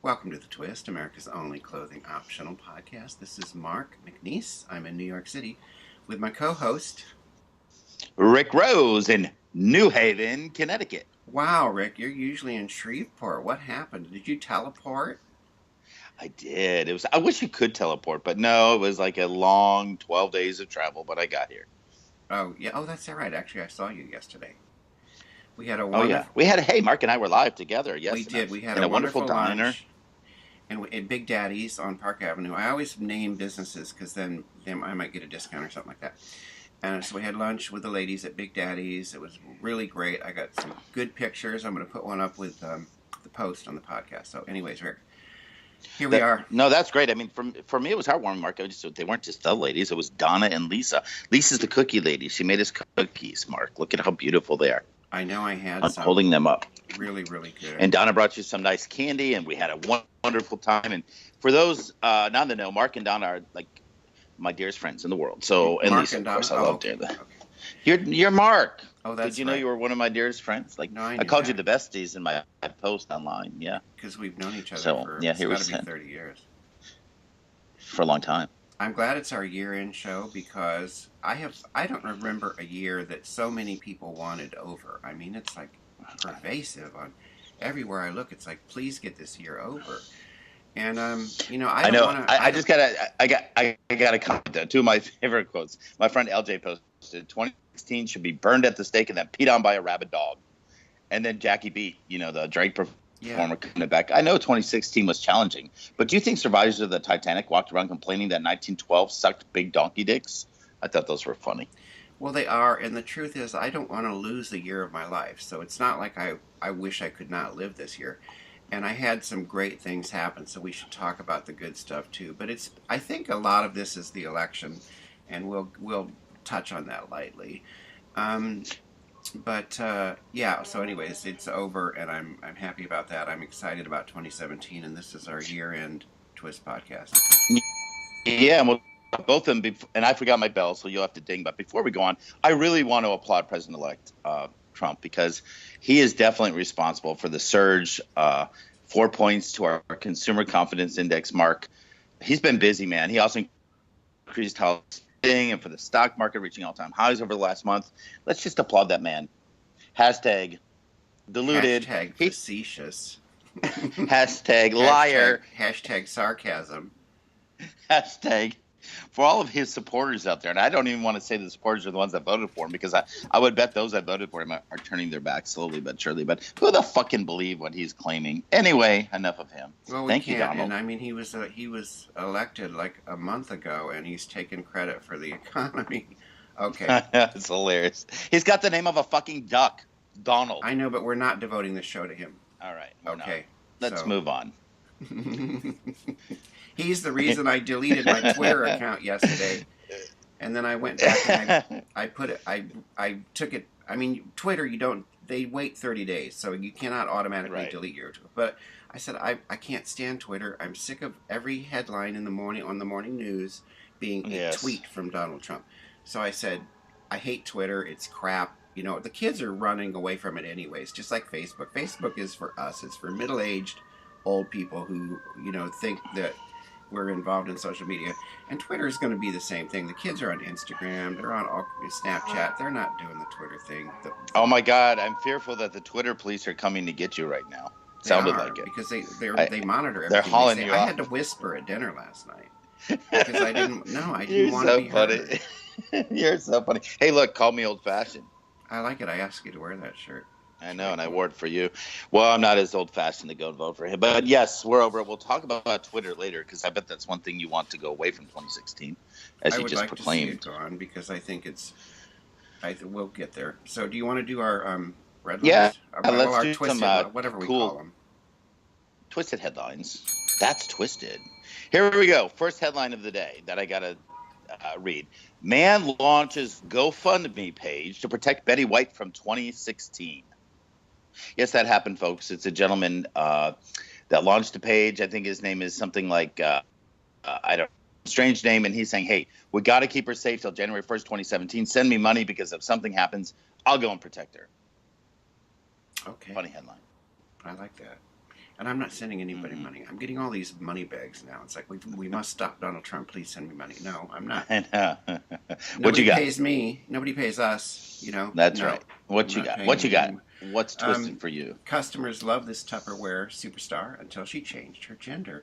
Welcome to The Twist, America's only clothing optional podcast. This is Mark McNease. I'm in New York City with my co-host. Rick Rose in New Haven, Connecticut. Wow, Rick, you're usually in Shreveport. What happened? Did you teleport? I did. I wish you could teleport, but no, it was like a long 12 days of travel, but I got here. Oh, yeah. Oh, that's all right. Actually, I saw you yesterday. We had a Oh yeah. wonderful... Hey, Mark and I were live together. Yes. We did. We had in a a wonderful diner. lunch in Big Daddy's on Park Avenue. I always name businesses because then I might get a discount or something like that. And so we had lunch with the ladies at Big Daddy's. It was really great. I got some good pictures. I'm going to put one up with the post on the podcast. So anyways, Rick, here we are. No, that's great. I mean, for me, it was heartwarming, Mark. They weren't just the ladies. It was Donna and Lisa. Lisa's the cookie lady. She made us cookies, Mark. Look at how beautiful they are. I know I had I'm some. holding them up. Really, really good. And Donna brought you some nice candy, and we had a wonderful time. And for those not in the know, Mark and Donna are like my dearest friends in the world. So, and Mark Lisa, and of course, I Donna? loved Oh, her. okay. You're Mark. Oh, that's Did you know right. you were one of my dearest friends? Like No, I I knew called that. you the besties in my post online. Yeah, Because we've known each other So, for, yeah, it's here we got to be sit. 30 years. for a long time. I'm glad it's our year-end show because I don't remember a year that so many people wanted over. I mean, it's like pervasive on everywhere I look. It's like, please get this year over. And I don't want to. I just gotta comment though. Two of my favorite quotes. My friend LJ posted 2016 should be burned at the stake and then peed on by a rabid dog. And then Jackie B, the Drake performer, coming back. I know 2016 was challenging, but do you think survivors of the Titanic walked around complaining that 1912 sucked big donkey dicks? I thought those were funny. Well, they are, and the truth is, I don't want to lose a year of my life. So it's not like I wish I could not live this year. And I had some great things happen, so we should talk about the good stuff too. But I think a lot of this is the election, and we'll touch on that lightly. Yeah. So, anyways, it's over, and I'm happy about that. I'm excited about 2017, and this is our year-end Twist podcast. Yeah, well, both of them. And I forgot my bell, so you'll have to ding. But before we go on, I really want to applaud President-elect Trump because he is definitely responsible for the surge, 4 points to our consumer confidence index, Mark. He's been busy, man. He also increased housing and for the stock market reaching all-time highs over the last month. Let's just applaud that man. Hashtag deluded. Hashtag facetious. Hashtag liar. Hashtag sarcasm. Hashtag for all of his supporters out there, and I don't even want to say the supporters are the ones that voted for him because I would bet those that voted for him are turning their backs slowly but surely. But who the fuck can believe what he's claiming? Anyway, enough of him. Well, Thank you, Donald. And I mean, he was elected like a month ago, and he's taken credit for the economy. Okay, it's hilarious. He's got the name of a fucking duck, Donald. I know, but we're not devoting the show to him. All right. Okay, Let's move on. He's the reason I deleted my Twitter account yesterday, and then I went back and I took it. I mean, Twitter, they wait 30 days, so you cannot automatically delete your Twitter. But I said I can't stand Twitter. I'm sick of every headline in the morning on the morning news being a tweet from Donald Trump. So I said I hate Twitter. It's crap. The kids are running away from it anyways, just like Facebook. Facebook is for us. It's for middle-aged, old people who think that we're involved in social media, and Twitter is going to be the same thing. The kids are on Instagram, they're on Snapchat, they're not doing the Twitter thing. Oh my God, I'm fearful that the Twitter police are coming to get you right now. Sounded like it because they monitor everything. They're hauling you I up. had to whisper at dinner last night because I didn't want to be heard. You're so funny. Hey, look, call me old-fashioned. I like it. I asked you to wear that shirt. I know, and I wore it for you. Well, I'm not as old-fashioned to go and vote for him. But yes, we're over it. We'll talk about Twitter later because I bet that's one thing you want to go away from 2016, as you just proclaimed. I would like to see it go on because I think we'll get there. So do you want to do our red lines? Yeah, let's do twisted, some whatever we cool call them. Twisted headlines. That's twisted. Here we go. First headline of the day that I got to read. Man launches GoFundMe page to protect Betty White from 2016. Yes, that happened, folks. It's a gentleman that launched a page. I think his name is something like, strange name. And he's saying, hey, we got to keep her safe till January 1st, 2017. Send me money because if something happens, I'll go and protect her. Okay. Funny headline. I like that. And I'm not sending anybody money. I'm getting all these money bags now. It's like, we must stop Donald Trump. Please send me money. No, I'm not. I know. What Nobody you got? pays me. Nobody pays us. That's No, right. I'm What you not got? paying What you got? anyone. What's twisted for you? Customers love this Tupperware superstar until she changed her gender.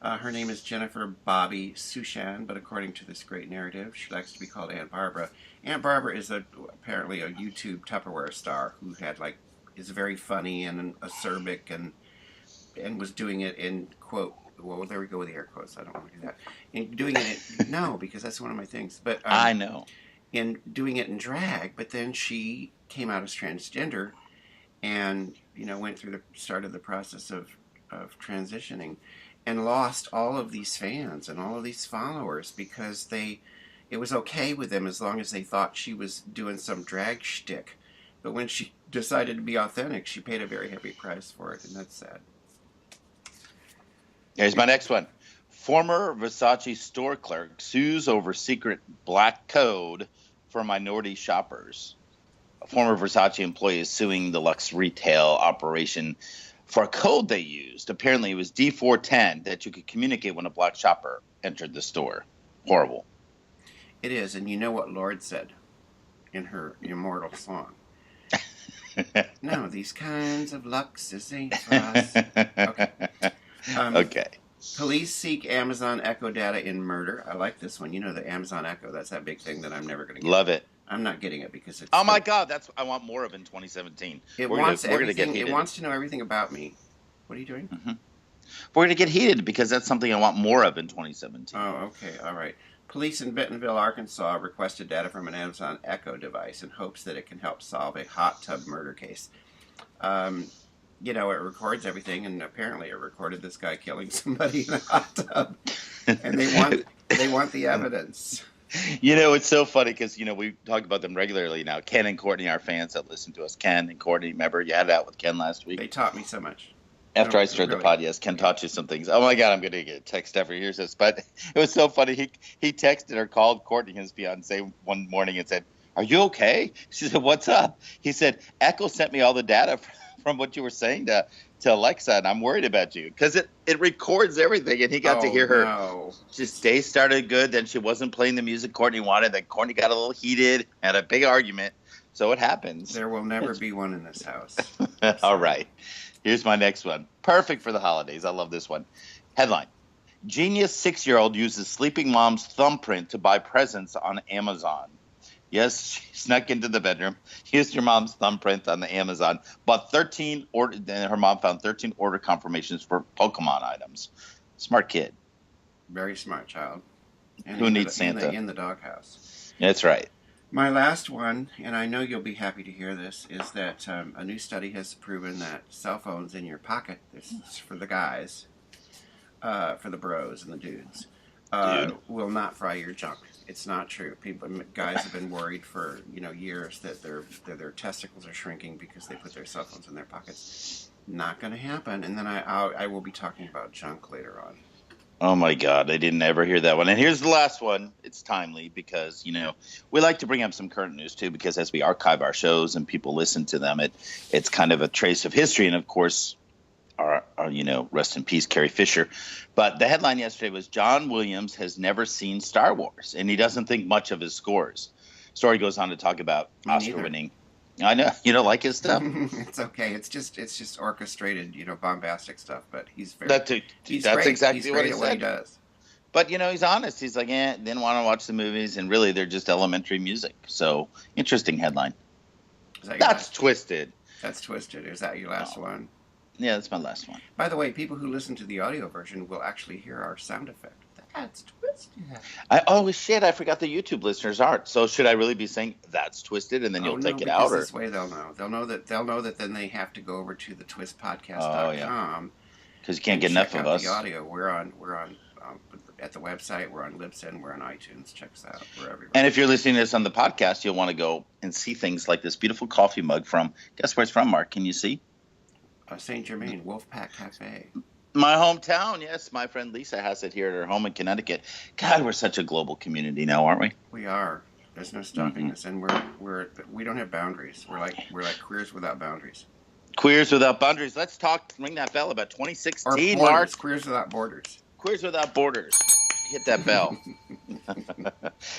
Her name is Jennifer Bobby Sushan, but according to this great narrative, she likes to be called Aunt Barbara. Aunt Barbara is apparently a YouTube Tupperware star who is very funny and acerbic and was doing it in quote. Well, there we go with the air quotes. I don't want to do that. In doing it, no, because that's one of my things. But I know. In doing it in drag, but then she came out as transgender, and went through the started the process of transitioning, and lost all of these fans and all of these followers because it was okay with them as long as they thought she was doing some drag shtick. But when she decided to be authentic, she paid a very heavy price for it, and that's sad. Here's my next one. Former Versace store clerk sues over secret black code for minority shoppers. A former Versace employee is suing the luxe retail operation for a code they used. Apparently, it was D410 that you could communicate when a black shopper entered the store. Horrible. It is, and you know what Lorde said in her immortal song. No, these kinds of luxes ain't for us. Okay. Okay. Police seek Amazon Echo data in murder. I like this one. The Amazon Echo. That's that big thing that I'm never going to get. Love it. I'm not getting it because it's. Oh my God, I want more of in 2017. It wants everything. It wants to know everything about me. What are you doing? Mm-hmm. We're going to get heated because that's something I want more of in 2017. Oh, okay, all right. Police in Bentonville, Arkansas, requested data from an Amazon Echo device in hopes that it can help solve a hot tub murder case. It records everything, and apparently it recorded this guy killing somebody in a hot tub, and they want the evidence. It's so funny because, we talk about them regularly now. Ken and Courtney, our fans that listen to us. Ken and Courtney, remember you had it out with Ken last week? They taught me so much. After I started the podcast, Ken taught you some things. Oh my God, I'm going to get a text after he hears this. But it was so funny. He texted or called Courtney, his fiance, one morning and said, "Are you okay?" She said, "What's up?" He said, "Echo sent me all the data from what you were saying to Alexa, and I'm worried about you." Because it records everything, and he got to hear her. No. Just day started good, then she wasn't playing the music Courtney wanted. Then Courtney got a little heated, had a big argument. So it happens. There will never be one in this house. All right. Here's my next one. Perfect for the holidays. I love this one. Headline. Genius 6-year-old uses sleeping mom's thumbprint to buy presents on Amazon. Yes, she snuck into the bedroom, used her mom's thumbprint on the Amazon, bought 13 order. Then her mom found 13 order confirmations for Pokemon items. Smart kid. Very smart child. And who needs Santa? In the doghouse. That's right. My last one, and I know you'll be happy to hear this, is that a new study has proven that cell phones in your pocket, this is for the guys, for the bros and the dudes, will not fry your junk. It's not true. Guys have been worried for years that their testicles are shrinking because they put their cell phones in their pockets. Not going to happen. And then I will be talking about junk later on. Oh my God, I didn't ever hear that one. And here's the last one. It's timely because, we like to bring up some current news too, because as we archive our shows and people listen to them, it's kind of a trace of history. And of course, our rest in peace, Carrie Fisher. But the headline yesterday was John Williams has never seen Star Wars and he doesn't think much of his scores. Story goes on to talk about Oscar winning. I know you don't like his stuff. It's okay. It's just orchestrated, bombastic stuff. But he's very. That's great. exactly he's what great he at said. What he does. But he's honest. He's like, didn't want to watch the movies, and really, they're just elementary music. So interesting headline. That's twisted. That's twisted. Is that your last one? Yeah, that's my last one. By the way, people who listen to the audio version will actually hear our sound effect. That's twisted. Shit! I forgot the YouTube listeners aren't. So should I really be saying that's twisted, and then you'll take it out? This way they'll know. They'll know that. Then they have to go over to the twistpodcast.com. Because you can't get enough of us. The audio. We're on at the website. We're on Libsyn. We're on iTunes. Check us out. We're everywhere. And if you're listening to this on the podcast, you'll want to go and see things like this beautiful coffee mug from. Guess where it's from, Mark? Can you see? St. Germain Wolfpack Cafe. My hometown, yes. My friend Lisa has it here at her home in Connecticut. God, we're such a global community now, aren't we? We are. There's no stopping us, and we don't have boundaries. We're like queers without boundaries. Queers Without Boundaries. Let's ring that bell about Or 2016, Borders, Mark. Queers Without Borders. Queers Without Borders. Hit that bell.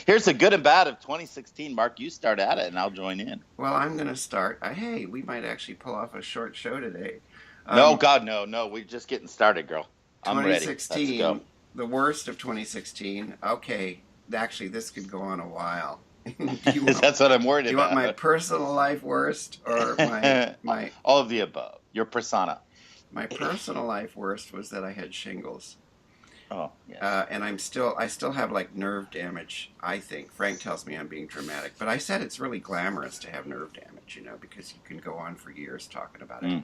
Here's the good and bad of 2016, Mark. You start at it, and I'll join in. Well, I'm going to start. Hey, we might actually pull off a short show today. No, God, no. We're just getting started, girl. I'm ready. 2016, Let's go. the worst of 2016. Okay, actually, this could go on a while. That's what I'm worried do you about. want my personal life worst or my all of the above? Your persona. My personal life worst was that I had shingles. Oh, yeah. And I still have like nerve damage. I think Frank tells me I'm being dramatic, but I said it's really glamorous to have nerve damage, because you can go on for years talking about it.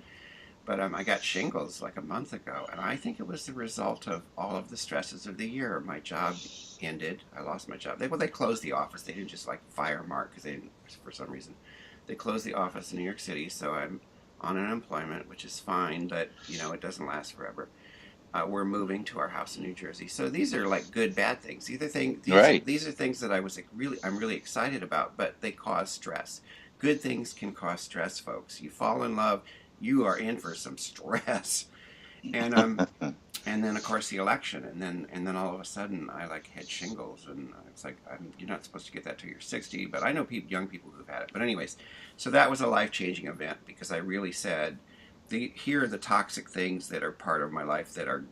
But I got shingles like a month ago, and I think it was the result of all of the stresses of the year. My job ended. I lost my job. They closed the office. They didn't just like fire Mark because they didn't, for some reason. They closed the office in New York City, so I'm on unemployment, which is fine, but it doesn't last forever. We're moving to our house in New Jersey, so these are like good bad things. These are things that I'm really excited about, but they cause stress. Good things can cause stress, folks. You fall in love, you are in for some stress, and and then of course the election, and then all of a sudden I had shingles, and it's like you're not supposed to get that till you're 60, but I know young people who've had it. But anyways, so that was a life-changing event because I really said, here are the toxic things that are part of my life that are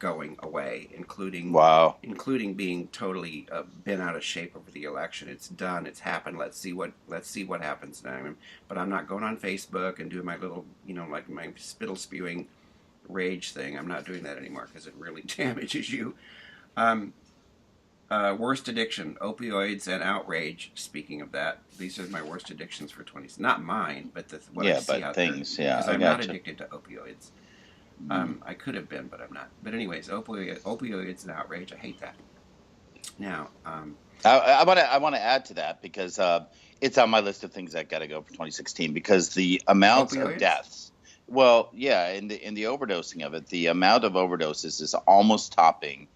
going away, including being totally been out of shape over the election. It's done. It's happened. Let's see what happens now. But I'm not going on Facebook and doing my little, like my spittle spewing rage thing. I'm not doing that anymore because it really damages you. Worst addiction, opioids and outrage. Speaking of that, these are my worst addictions for 20. Not mine, but what I see out things, there. Yeah, because I'm not addicted to opioids. I could have been, but I'm not. But anyways, opioids and outrage. I hate that. Now, I want to add to that because it's on my list of things that got to go for 2016 because the amounts of deaths. Well, yeah, in the overdosing of it, the amount of overdoses is almost topping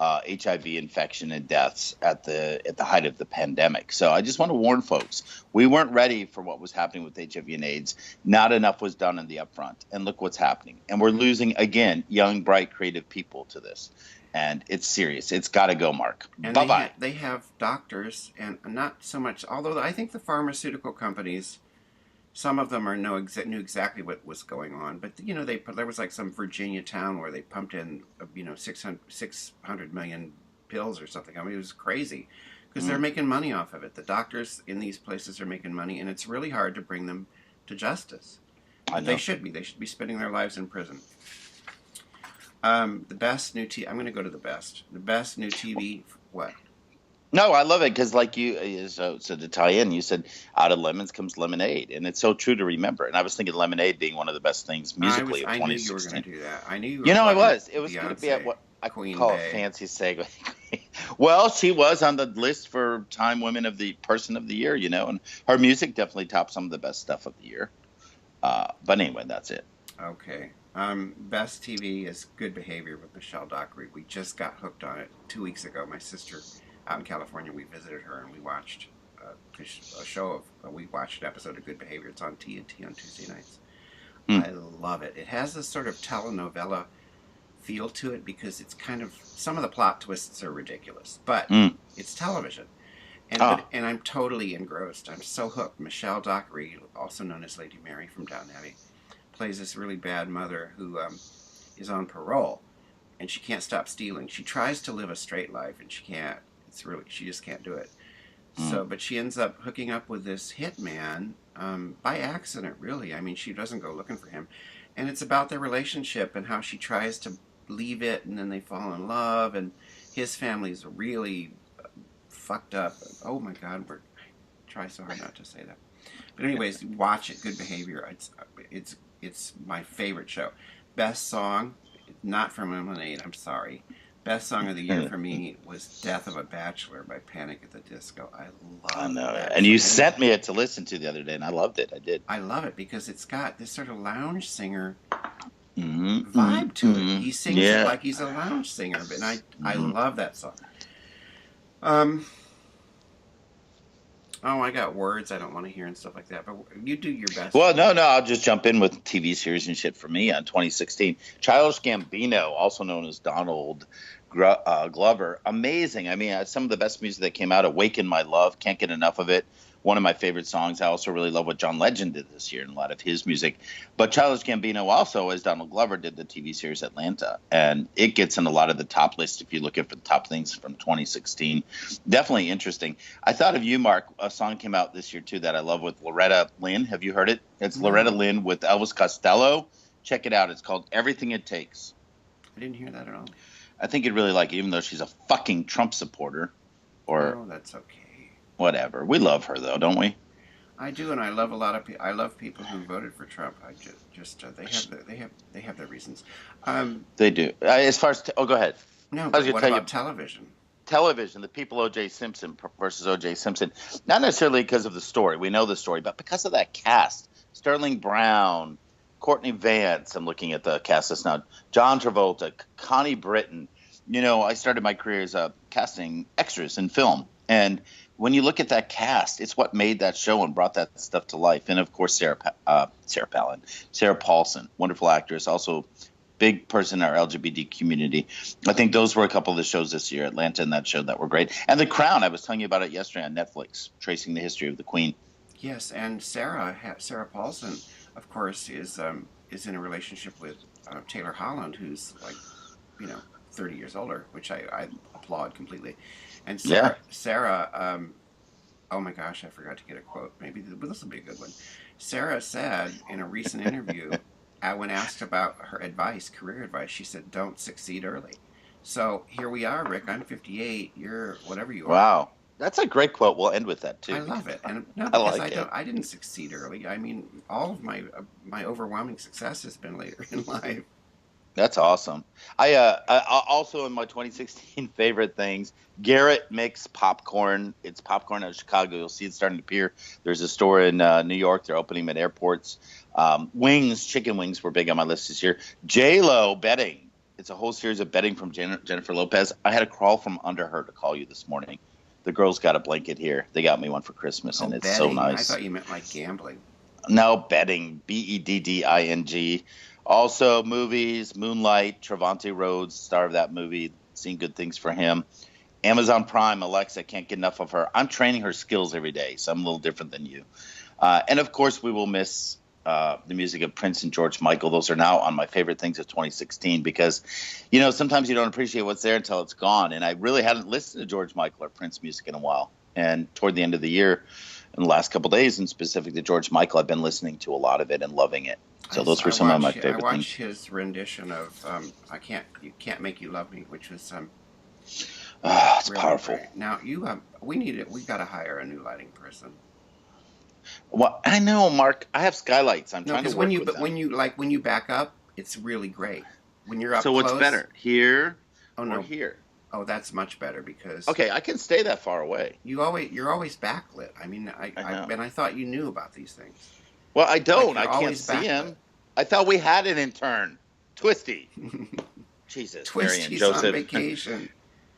HIV infection and deaths at the height of the pandemic. So I just want to warn folks, we weren't ready for what was happening with HIV and AIDS. Not enough was done in the upfront. And look what's happening. And we're losing, again, young, bright, creative people to this. And it's serious. It's got to go, Mark. Bye-bye. They have doctors, and not so much, although I think the pharmaceutical companies, some of them knew exactly what was going on, but there was like some Virginia town where they pumped in 600 million pills or something. I mean, it was crazy because they're making money off of it. The doctors in these places are making money, and it's really hard to bring them to justice. They should be spending their lives in prison. The best new TV. I'm going to go to the best new TV. What? No, I love it because, so to tie in, you said out of lemons comes lemonade, and it's so true to remember. And I was thinking lemonade being one of the best things musically of 2016. I knew you were going to do that. I knew you were. It was going to be at what I call a fancy segue. Well, she was on the list for Time Women of the Person of the Year, and her music definitely topped some of the best stuff of the year. But anyway, that's it. Okay. Best TV is Good Behavior with Michelle Dockery. We just got hooked on it 2 weeks ago. My sister out in California, we visited her and we watched we watched an episode of Good Behavior. It's on TNT on Tuesday nights. I love it. It has this sort of telenovela feel to it because it's kind of, some of the plot twists are ridiculous, but it's television. And I'm totally engrossed. I'm so hooked. Michelle Dockery, also known as Lady Mary from Downton Abbey, plays this really bad mother who is on parole, and she can't stop stealing. She tries to live a straight life, and she can't. She just can't do it. So, but she ends up hooking up with this hitman by accident, really. I mean, she doesn't go looking for him. And it's about their relationship and how she tries to leave it, and then they fall in love, and his family's really fucked up. Oh my God, I try so hard not to say that. But anyways, watch it. Good Behavior. It's my favorite show. Best song, not from Lemonade, I'm sorry. Best song of the year for me was Death of a Bachelor by Panic at the Disco. I love that. And you sent me it to listen to the other day, and I loved it. I did. I love it because it's got this sort of lounge singer vibe to it. He sings it like he's a lounge singer, and I love that song. Oh, I got words I don't want to hear and stuff like that. But you do your best. Well, no, I'll just jump in with TV series and shit for me on 2016. Childish Gambino, also known as Donald Glover, amazing. I mean, some of the best music that came out. Awaken My Love, can't get enough of it. One of my favorite songs. I also really love what John Legend did this year in a lot of his music. But Childish Gambino also, as Donald Glover, did the TV series Atlanta, and it gets in a lot of the top lists if you look at the top things from 2016. Definitely interesting. I thought of you, Mark. A song came out this year too that I love with Loretta Lynn. Have you heard it? It's Loretta No, Lynn with Elvis Costello. Check it out. It's called Everything It Takes. I didn't hear that at all. I think you'd really like it, even though she's a fucking Trump supporter or Oh, that's okay. whatever. We love her though, don't we? I do, and I love a lot of people. I love people who voted for Trump. I just they have their reasons. They do. As far as go ahead. No, I was but going to what tell about you. television? Television, the people O.J. Simpson versus O.J. Simpson, not necessarily because of the story. We know the story, but because of that cast. Sterling Brown, Courtney Vance. I'm looking at the cast list now. John Travolta, Connie Britton. You know, I started my career as casting extras in film. And when you look at that cast, it's what made that show and brought that stuff to life. And, of course, Sarah Paulson, wonderful actress, also big person in our LGBT community. I think those were a couple of the shows this year, Atlanta and that show, that were great. And The Crown, I was telling you about it yesterday on Netflix, tracing the history of the Queen. Yes, and Sarah Paulson, of course, is in a relationship with Taylor Holland, who's like, 30 years older, which I applaud completely. And Yeah. Sarah, oh my gosh, I forgot to get a quote. Maybe this will be a good one. Sarah said in a recent interview, when asked about her advice, career advice, she said, "Don't succeed early." So here we are, Rick. I'm 58. You're whatever you are. Wow. That's a great quote. We'll end with that, too. I love it, and no, I because like it. I didn't succeed early. I mean, all of my overwhelming success has been later in life. That's awesome. I also in my 2016 favorite things, Garrett Mix popcorn. It's popcorn out of Chicago. You'll see it starting to appear. There's a store in New York. They're opening them at airports. Wings, chicken wings were big on my list this year. J-Lo betting. It's a whole series of betting from Jennifer Lopez. I had to crawl from under her to call you this morning. The girls got a blanket here. They got me one for Christmas, and Oh, it's so betting. I nice. thought you meant like gambling. No, betting. Bedding. Also, movies, Moonlight, Trevante Rhodes, star of that movie. Seen good things for him. Amazon Prime, Alexa, can't get enough of her. I'm training her skills every day, so I'm a little different than you. And, of course, we will miss the music of Prince and George Michael. Those are now on my favorite things of 2016 because, sometimes you don't appreciate what's there until it's gone. And I really hadn't listened to George Michael or Prince music in a while. And toward the end of the year, in the last couple of days, and specific to George Michael, I've been listening to a lot of it and loving it. So those were some of my favorite I things. watched his rendition of "You Can't Make You Love Me," which was It's really powerful. great. Now we need it. We got to hire a new lighting person. Well, I know, Mark. I have skylights. I'm No, trying to because work with them. when you back up, it's really great. When you're up So what's close, better, here oh or no, here? oh that's much better because Okay, I can stay that far away. you're always backlit. I mean, I know. and I thought you knew about these things. Well, I Like don't. you're I can't always see backlit. him. I thought we had an intern. Twisty. Jesus, Mary and Twisty's on Joseph. vacation.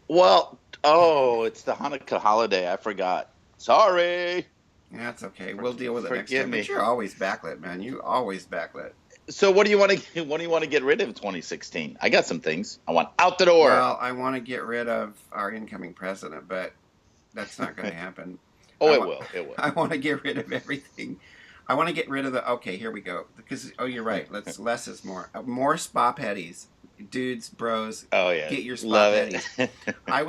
Well, it's the Hanukkah holiday. I forgot. Sorry. That's okay. We'll deal with it next Forgive time. me. But you're always backlit, man. You always backlit. So what do you want to? What do you want to get rid of in 2016? I got some things I want out the door. Well, I want to get rid of our incoming president, but that's not going to happen. It will. It will. I want to get rid of everything. I want to get rid of the. Okay, here we go. Because you're right. Less is more. More spa petties, dudes, bros. Oh yeah. Get your spa Love petties.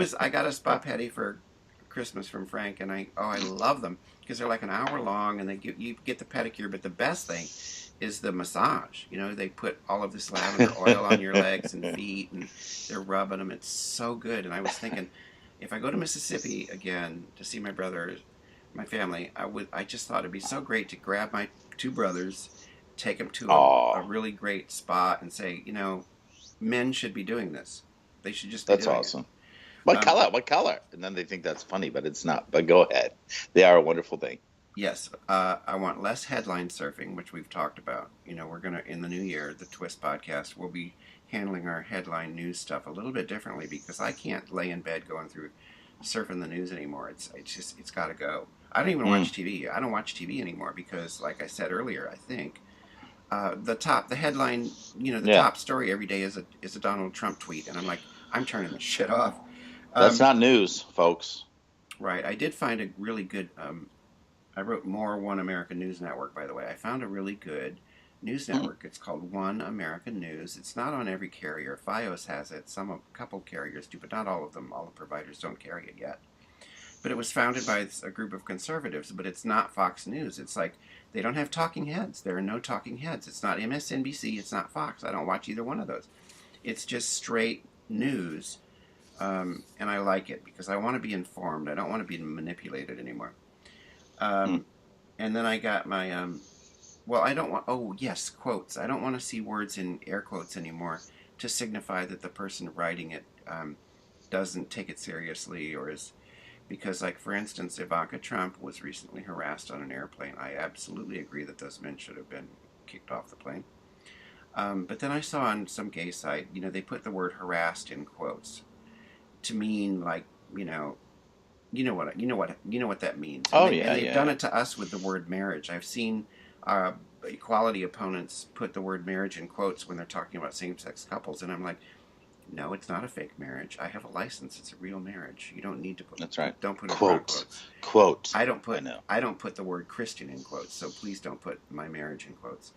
it. I got a spa petty for Christmas from Frank, and I love them because they're like an hour long, and you get the pedicure. But the best thing is the massage. They put all of this lavender oil on your legs and feet, and they're rubbing them. It's so good. And I was thinking, if I go to Mississippi again to see my brother, my family, I just thought it'd be so great to grab my two brothers, take them to a really great spot, and say, men should be doing this. They should just be That's doing awesome. it. What color? What color? And then they think that's funny, but it's not. But go ahead. They are a wonderful thing. Yes, I want less headline surfing, which we've talked about. We're going to, in the new year, the Twist podcast, we'll be handling our headline news stuff a little bit differently because I can't lay in bed going through surfing the news anymore. It's got to go. I don't even watch TV. I don't watch TV anymore because, like I said earlier, I think the headline, the Yeah. top story every day is a Donald Trump tweet, and I'm like, I'm turning the shit off. That's not news, folks. Right. I did find a really good. I wrote more One American News Network, by the way. I found a really good news network. It's called One American News. It's not on every carrier. FiOS has it. A couple carriers do, but not all of them. All the providers don't carry it yet. But it was founded by a group of conservatives, but it's not Fox News. It's like they don't have talking heads. There are no talking heads. It's not MSNBC. It's not Fox. I don't watch either one of those. It's just straight news, and I like it because I want to be informed. I don't want to be manipulated anymore. And then I got my, I don't want, quotes. I don't want to see words in air quotes anymore to signify that the person writing it doesn't take it seriously or is, because, like, for instance, Ivanka Trump was recently harassed on an airplane. I absolutely agree that those men should have been kicked off the plane. But then I saw on some gay site, they put the word harassed in quotes to mean, like, you know what that means. And they've done it to us with the word marriage. I've seen equality opponents put the word marriage in quotes when they're talking about same-sex couples, and I'm like, no, it's not a fake marriage. I have a license. It's a real marriage. You don't need to put. That's right. Don't put it in quotes. Quote. I don't put the word Christian in quotes. So please don't put my marriage in quotes.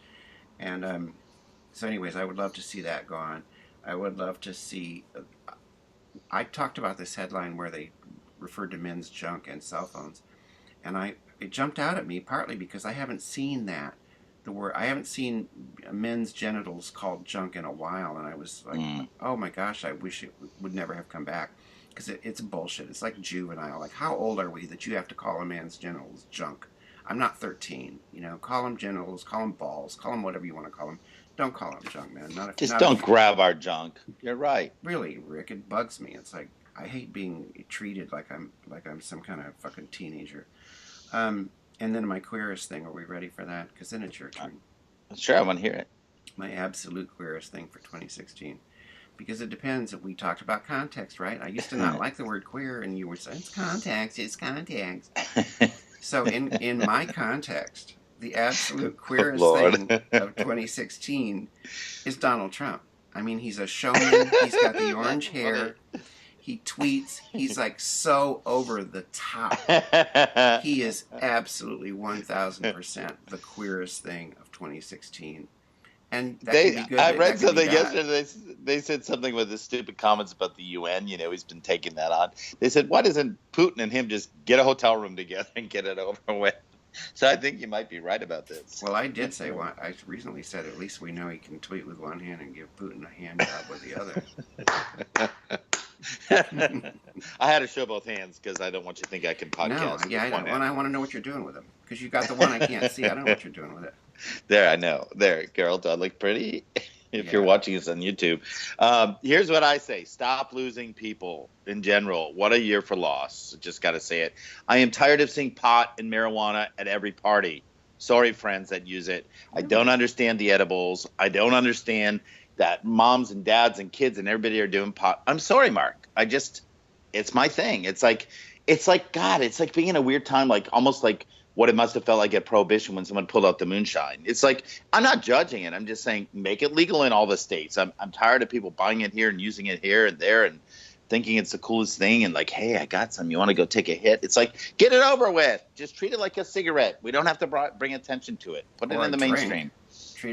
And so, anyways, I would love to see that go on. I would love to see. I talked about this headline where they referred to men's junk and cell phones, and it jumped out at me partly because I haven't seen that. I haven't seen men's genitals called junk in a while, and I was like, oh my gosh, I wish it would never have come back, because it's bullshit. It's like juvenile. Like, how old are we that you have to call a man's genitals junk? I'm not 13. Call them genitals, call them balls, call them whatever you want to call them. Don't call them junk, man. Don't grab our junk. You're right. Really, Rick, it bugs me. It's like, I hate being treated like I'm some kind of fucking teenager. And then my queerest thing, are we ready for that? Because then it's your turn. Sure, I want to hear it. My absolute queerest thing for 2016. Because it depends. We talked about context, right? I used to not like the word queer, and you were saying, it's context. So in my context, the absolute queerest thing of 2016 is Donald Trump. I mean, he's a showman. He's got the orange hair. He tweets. He's like so over the top. He is absolutely 1,000% the queerest thing of 2016. And that can be good. I read something yesterday. They said something with the stupid comments about the UN. He's been taking that on. They said, why doesn't Putin and him just get a hotel room together and get it over with? So I think you might be right about this. Well, I did say I recently said at least we know he can tweet with one hand and give Putin a hand job with the other. I had to show both hands because I don't want you to think I can podcast. No, yeah, I know. And I want to know what you're doing with them, because you got the one I can't see. I don't know what you're doing with it. There, I know. There, girl, do I look pretty? If you're watching us on YouTube. Here's what I say. Stop losing people in general. What a year for loss. Just got to say it. I am tired of seeing pot and marijuana at every party. Sorry, friends that use it. I don't understand the edibles. I don't understand that moms and dads and kids and everybody are doing pot. I'm sorry, Mark. It's my thing. It's like, God, it's like being in a weird time, like almost like what it must have felt like at Prohibition when someone pulled out the moonshine. It's like, I'm not judging it. I'm just saying, make it legal in all the states. I'm tired of people buying it here and using it here and there and thinking it's the coolest thing. And like, hey, I got some. You want to go take a hit? It's like, get it over with. Just treat it like a cigarette. We don't have to bring attention to it. Put it in the mainstream.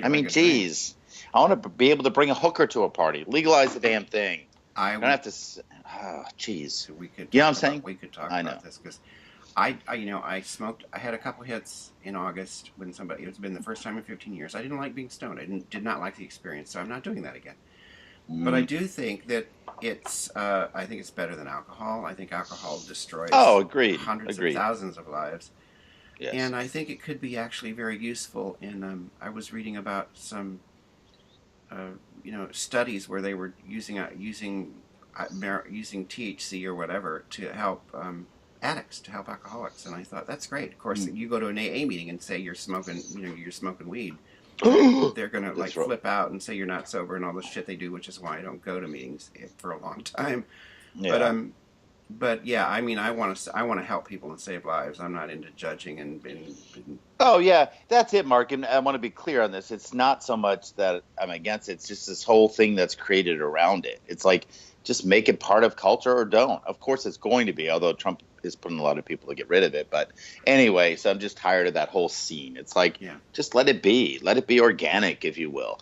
I mean, geez. I want to be able to bring a hooker to a party. Legalize the damn thing. I don't have to. Oh, jeez. So we could. You know what I'm saying? We could talk about this because I smoked. I had a couple hits in August when it's been the first time in 15 years. I didn't like being stoned. I did not like the experience, so I'm not doing that again. But I do think that I think it's better than alcohol. I think alcohol destroys hundreds of thousands of lives. Yes. And I think it could be actually very useful in, I was reading about some, studies where they were using THC or whatever to help addicts, to help alcoholics. And I thought, that's great. Of course, you go to an AA meeting and say you're smoking weed. They're going to flip out and say you're not sober and all the shit they do, which is why I don't go to meetings for a long time. Yeah. But yeah, I mean, I want to help people and save lives. I'm not into judging and Oh yeah, that's it, Mark. And I want to be clear on this. It's not so much that I'm against it. It's just this whole thing that's created around it. It's like just make it part of culture or don't. Of course, it's going to be. Although Trump is putting a lot of people to get rid of it. But anyway, so I'm just tired of that whole scene. It's like yeah. just let it be. Let it be organic, if you will.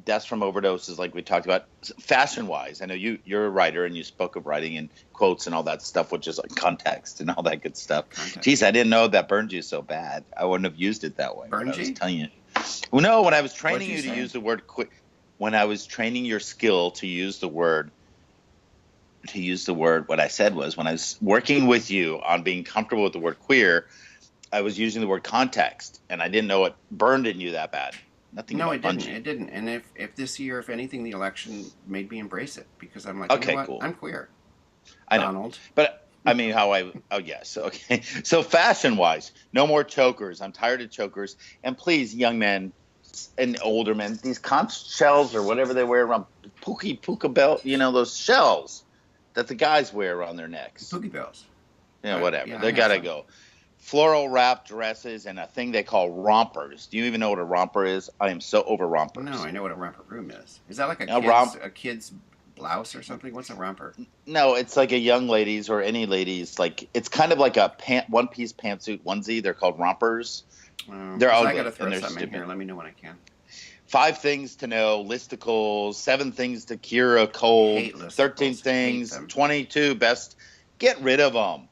Deaths from overdoses, like we talked about, fashion wise. I know you're a writer and you spoke of writing and quotes and all that stuff, which is like context and all that good stuff. Context. Geez, I didn't know that burned you so bad. I wouldn't have used it that way. Burned when I was you? telling you. Well, no, when I was training What'd you you to say? use the word quick, when I was training your skill to use the word, what I said was when I was working with you on being comfortable with the word queer, I was using the word context, and I didn't know it burned in you that bad. Nothing No, about it didn't. Bungie. It didn't. And if this year, if anything, the election made me embrace it because I'm like, you know Okay, what? cool. I'm queer. I know. Donald. But I mean, oh, yes. Okay. So, fashion wise, no more chokers. I'm tired of chokers. And please, young men and older men, these conch shells or whatever they wear around puka belt, those shells that the guys wear around their necks. Pookie bells. Whatever. Yeah, I They have got to some. go. Floral wrap dresses and a thing they call rompers. Do you even know what a romper is? I am so over No, rompers. I know what a romper room is. Is that like a A romp kid's blouse or something? What's a romper? No, it's like a young ladies or any ladies. Like it's kind of like a one piece pantsuit onesie. They're called rompers. They're Because I got to ugly throw and they're something in stupid. here. Let me know when I can. 5 things to know, listicles, 7 things to cure a cold, Hate 13 listicles. Hate things, them. 22 best. Get rid of them.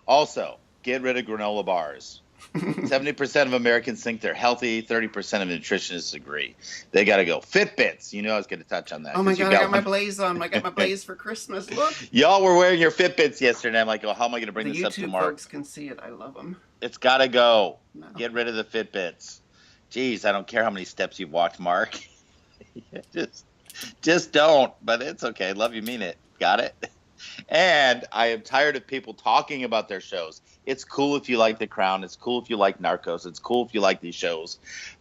Also, get rid of granola bars. 70% of Americans think they're healthy. 30% of nutritionists agree. They got to go. Fitbits. I was going to touch on that Oh my because you God, I got got my one. blaze on. I got my blaze for Christmas. Look. Y'all were wearing your Fitbits yesterday. I'm like, oh, how am I going to bring The this up to YouTube Mark? folks can see it. I love them. It's got to go. No. Get rid of the Fitbits. Geez, I don't care how many steps you've walked, Mark. just don't. But it's okay. Love you, mean it. Got it? And I am tired of people talking about their shows. It's cool if you like The Crown. It's cool if you like Narcos. It's cool if you like these shows.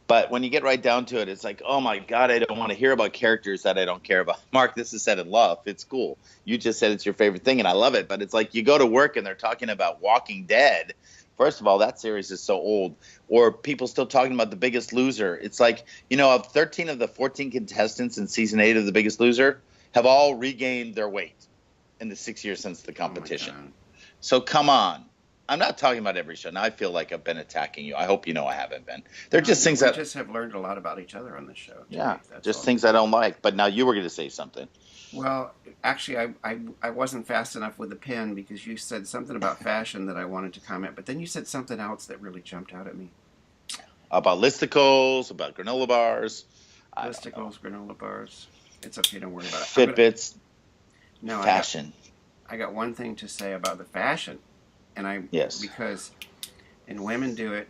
But when you get right down to it, it's like, oh my God, I don't want to hear about characters that I don't care about. Mark, this is said in love. It's cool. You just said it's your favorite thing, and I love it. But it's like you go to work and they're talking about Walking Dead. First of all, that series is so old. Or people still talking about The Biggest Loser. It's like, of 13 of the 14 contestants in season 8 of The Biggest Loser have all regained their weight in the 6 years since the Oh my competition. God. So come on. I'm not talking about every show. Now I feel like I've been attacking you. I hope you know I haven't been. They're just things we that, just have learned a lot about each other on this show today. yeah, That's just all. things I don't like. But now you were going to say something. Well, actually, I wasn't fast enough with the pen because you said something about fashion that I wanted to comment, but then you said something else that really jumped out at me. About listicles, about granola bars. Listicles, granola bars. It's okay, don't worry about it. Fitbits, No, fashion. I got one thing to say about the fashion, and Yes. because, and women do it.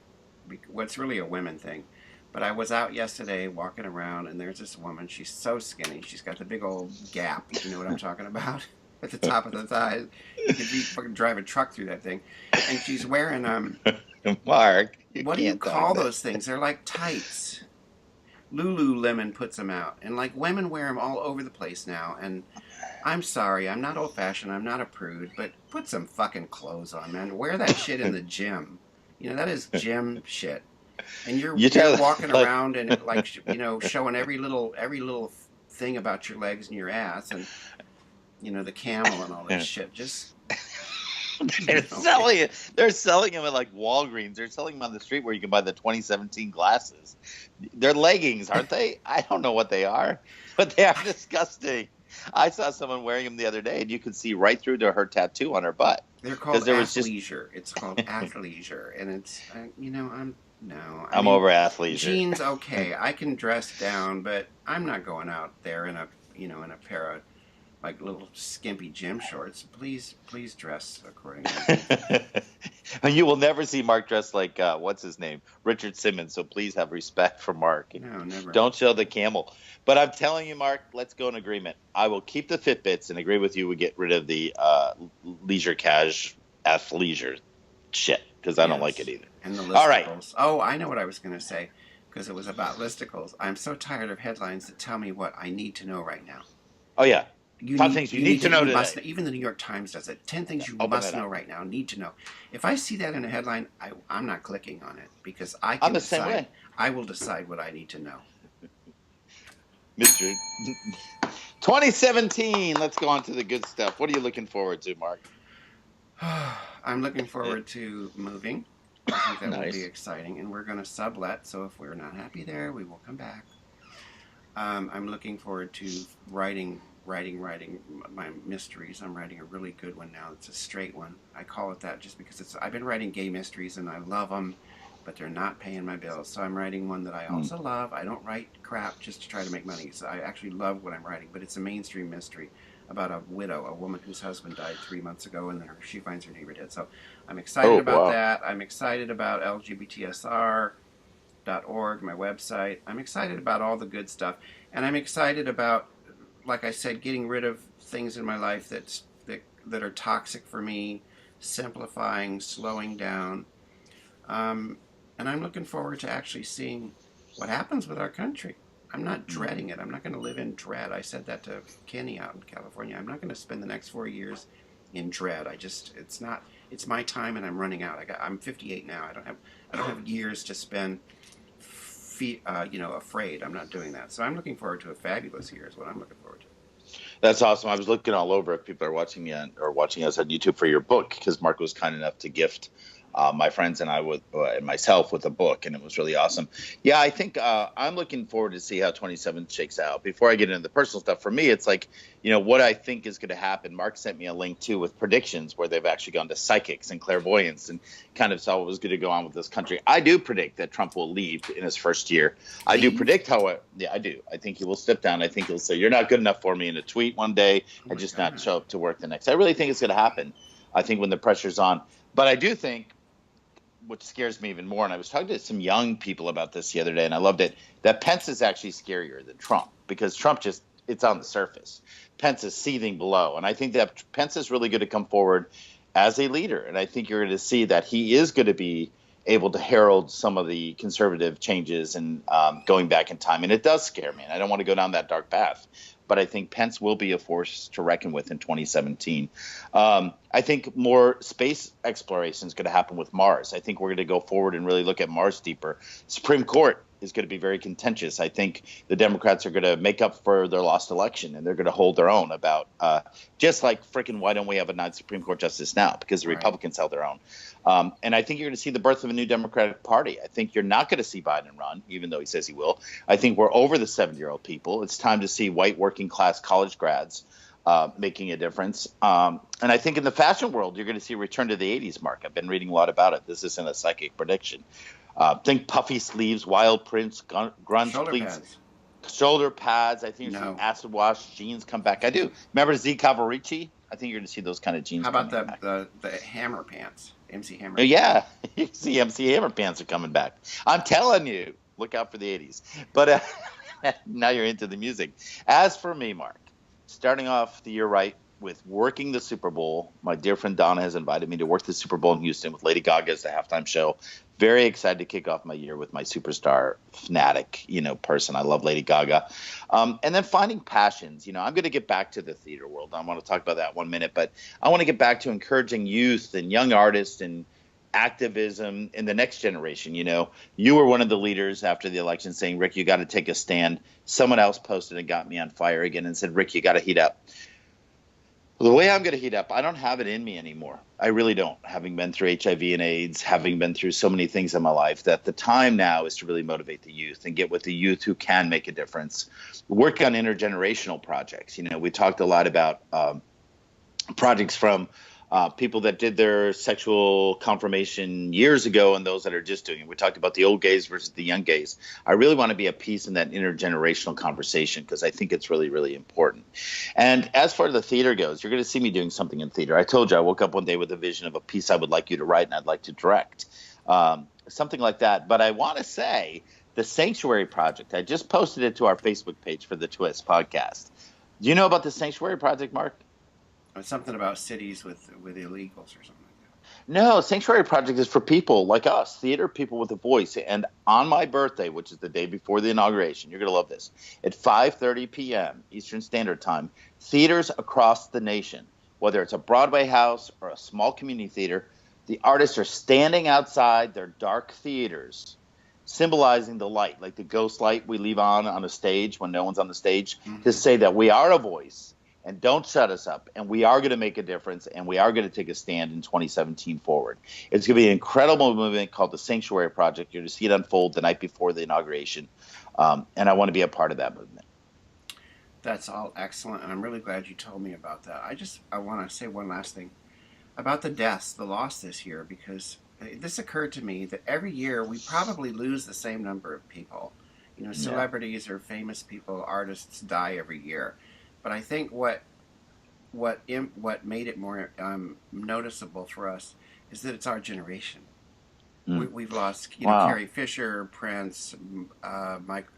What's really a women thing, but I was out yesterday walking around, and there's this woman. She's so skinny. She's got the big old gap. You know what I'm talking about? At the top of the thighs. You could be fucking drive a truck through that thing, and she's wearing Mark, what do you call those things? They're like tights. Lululemon puts them out, and like women wear them all over the place now. And I'm sorry, I'm not old-fashioned, I'm not a prude, but put some fucking clothes on, man. Wear that shit in the gym. That is gym shit. And you're walking around and like showing every little thing about your legs and your ass and the camel and all that shit. Just They're selling it. They're selling them at like Walgreens. They're selling them on the street where you can buy the 2017 glasses. They're leggings, aren't they? I don't know what they are, but they are disgusting. I saw someone wearing them the other day, and you could see right through to her tattoo on her butt. They're called athleisure. It's called athleisure, and it's I'm over athleisure. Jeans, okay, I can dress down, but I'm not going out there in a pair of like little skimpy gym shorts. Please dress accordingly. And you will never see Mark dressed like what's his name, Richard Simmons. So please have respect for Mark. No, never. Don't show the camel. But I'm telling you, Mark, let's go in agreement. I will keep the Fitbits and agree with you. We get rid of the leisure cash athleisure shit because I don't like it either. And the listicles. All right. Oh, I know what I was going to say because it was about listicles. I'm so tired of headlines that tell me what I need to know right now. Oh yeah. Top things you need to know today. Even the New York Times does it. 10 things you Open must it up. know right now. Need to know. If I see that in a headline, I'm not clicking on it because I I'm can the same decide. way. I will decide what I need to know. Mr. 2017. Let's go on to the good stuff. What are you looking forward to, Mark? I'm looking forward to moving. I think that will be Nice. exciting, and we're going to sublet. So if we're not happy there, we will come back. I'm looking forward to writing my mysteries. I'm writing a really good one now. It's a straight one. I call it that just because I've been writing gay mysteries and I love them, but they're not paying my bills. So I'm writing one that I also love. I don't write crap just to try to make money. So I actually love what I'm writing, but it's a mainstream mystery about a widow, a woman whose husband died 3 months ago, and then she finds her neighbor dead. So I'm excited about that. I'm excited about LGBTSR.org, my website. I'm excited about all the good stuff. And I'm excited about, like I said, getting rid of things in my life that are toxic for me, simplifying, slowing down. And I'm looking forward to actually seeing what happens with our country. I'm not dreading it. I'm not going to live in dread. I said that to Kenny out in California. I'm not going to spend the next 4 years in dread. It's my time and I'm running out. I'm 58 now. I don't have years to spend afraid. I'm not doing that. So I'm looking forward to a fabulous year is what I'm looking forward to. That's awesome. I was looking all over if people are watching me or watching us on YouTube for your book, because Mark was kind enough to gift my friends and I and myself with a book, and it was really awesome. Yeah, I think I'm looking forward to see how 27 shakes out. Before I get into the personal stuff, for me, it's like, what I think is going to happen. Mark sent me a link too with predictions where they've actually gone to psychics and clairvoyants and kind of saw what was going to go on with this country. I do predict that Trump will leave in his first year. I do predict, however, yeah, I do. I think he will step down. I think he'll say, "You're not good enough for me," in a tweet one day, and just not show up to work the next. I really think it's going to happen. I think when the pressure's on. But I do think, which scares me even more, and I was talking to some young people about this the other day, and I loved it, that Pence is actually scarier than Trump, because Trump it's on the surface. Pence is seething below, and I think that Pence is really going to come forward as a leader, and I think you're going to see that he is going to be able to herald some of the conservative changes and going back in time, and it does scare me, and I don't want to go down that dark path. But I think Pence will be a force to reckon with in 2017. I think more space exploration is going to happen with Mars. I think we're going to go forward and really look at Mars deeper. Supreme Court is going to be very contentious. I think the Democrats are going to make up for their lost election, and they're going to hold their own about just like freaking why don't we have a ninth Supreme Court justice now? Because the Republicans held their own. And I think you're going to see the birth of a new Democratic Party. I think you're not going to see Biden run, even though he says he will. I think we're over the 70-year-old people. It's time to see white working class college grads making a difference. And I think in the fashion world, you're going to see a return to the 80s, Mark. I've been reading a lot about it. This isn't a psychic prediction. Think puffy sleeves, wild prints, grunge pleats, shoulder pads. I think you're seeing acid wash jeans come back. I do. Remember Z Cavalrici? I think you're going to see those kind of jeans. How about the Hammer pants? MC Hammer. Yeah, you see MC Hammer pants are coming back. I'm telling you, look out for the 80s. But now you're into the music. As for me, Mark, starting off the year right with working the Super Bowl. My dear friend Donna has invited me to work the Super Bowl in Houston with Lady Gaga as the halftime show. Very excited to kick off my year with my superstar fanatic, person. I love Lady Gaga. And then finding passions. I'm going to get back to the theater world. I want to talk about that 1 minute, but I want to get back to encouraging youth and young artists and activism in the next generation. You were one of the leaders after the election saying, Rick, you got to take a stand. Someone else posted and got me on fire again and said, Rick, you got to heat up. The way I'm going to heat up, I don't have it in me anymore. I really don't, having been through HIV and AIDS, having been through so many things in my life, that the time now is to really motivate the youth and get with the youth who can make a difference. Work on intergenerational projects. We talked a lot about projects from people that did their sexual confirmation years ago and those that are just doing it. We talked about the old gays versus the young gays. I really want to be a piece in that intergenerational conversation because I think it's really, really important. And as far as the theater goes, you're going to see me doing something in theater. I told you I woke up one day with a vision of a piece I would like you to write and I'd like to direct, something like that. But I want to say the Sanctuary Project, I just posted it to our Facebook page for the Twist podcast. Do you know about the Sanctuary Project, Mark? Something about cities with illegals or something like that. No, Sanctuary Project is for people like us, theater people with a voice. And on my birthday, which is the day before the inauguration, you're going to love this, at 5:30 p.m. Eastern Standard Time, Theaters across the nation, whether it's a Broadway house or a small community theater, the artists are standing outside their dark theaters, symbolizing the light, like the ghost light we leave on a stage when no one's on the stage, to say that we are a voice and don't shut us up, and we are going to make a difference, and we are going to take a stand in 2017 forward. It's going to be an incredible movement called the Sanctuary Project. You're going to see it unfold the night before the inauguration, and I want to be a part of that movement. That's all excellent, and I'm really glad you told me about that. I want to say one last thing about the deaths, the loss this year, because this occurred to me that every year we probably lose the same number of people. You know, celebrities or famous people, artists die every year. But I think what made it more noticeable for us is that it's our generation. We've lost, Carrie Fisher, Prince,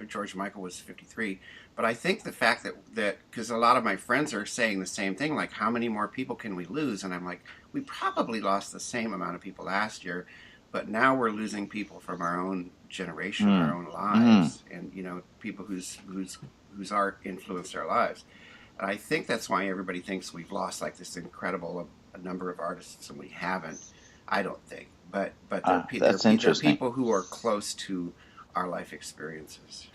George Michael was 53. But I think the fact that because a lot of my friends are saying the same thing, like how many more people can we lose? And I'm like, we probably lost the same amount of people last year, but now we're losing people from our own generation, our own lives, and people whose art influenced our lives. And I think that's why everybody thinks we've lost like this incredible number of artists, and we haven't. I don't think, but they're people who are close to our life experiences.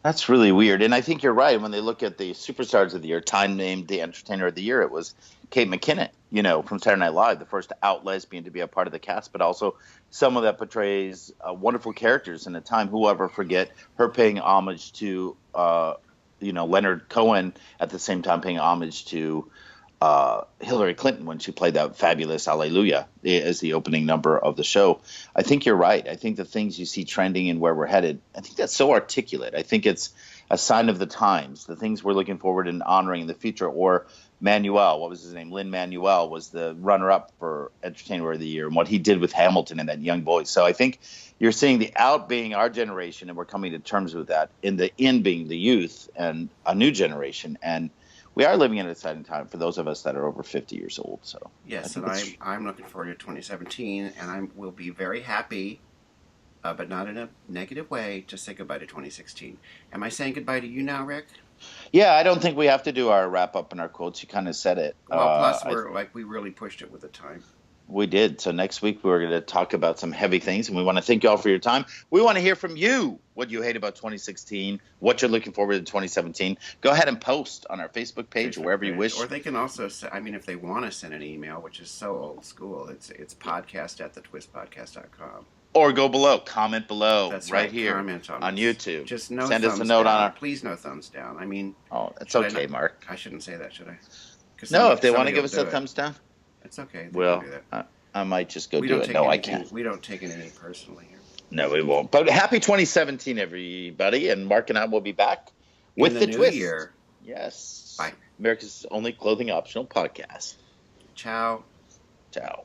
That's really weird, and I think you're right. When they look at the superstars of the year, Time named the Entertainer of the Year, it was Kate McKinnon, from Saturday Night Live, the first out lesbian to be a part of the cast, but also someone that portrays wonderful characters in a time. Who will ever forget her paying homage to Leonard Cohen, at the same time paying homage to Hillary Clinton when she played that fabulous Hallelujah as the opening number of the show. I think you're right. I think the things you see trending and where we're headed, I think that's so articulate. I think it's a sign of the times, the things we're looking forward and honoring in the future. Or Manuel, what was his name? Lin-Manuel was the runner-up for Entertainer of the Year, and what he did with Hamilton and that young voice. So I think you're seeing the out being our generation, and we're coming to terms with that, in the in being the youth and a new generation. And we are living in an exciting time for those of us that are over 50 years old. So yes, and I'm looking forward to 2017, and I will be very happy, but not in a negative way, to say goodbye to 2016. Am I saying goodbye to you now, Rick? Yeah, I don't think we have to do our wrap up and our quotes. You kind of said it. Well, plus we really pushed it with the time. We did. So next week we're going to talk about some heavy things, and we want to thank you all for your time. We want to hear from you what you hate about 2016, what you're looking forward to 2017. Go ahead and post on our Facebook page or wherever you wish. Or they can also, if they want to send an email, which is so old school, it's podcast@thetwistpodcast.com. Or go below, comment below. That's right here comment on YouTube. Just no send thumbs us a note down. on our. Please, no thumbs down. Oh, it's okay, Mark. I shouldn't say that, should I? No, if they want to give us a thumbs down. It's okay. Well, I might just go do it. No, I can't. We don't take anything personally here. No, we won't. But happy 2017, everybody. And Mark and I will be back with the new twist. Year. Yes. Bye. America's only clothing optional podcast. Ciao. Ciao.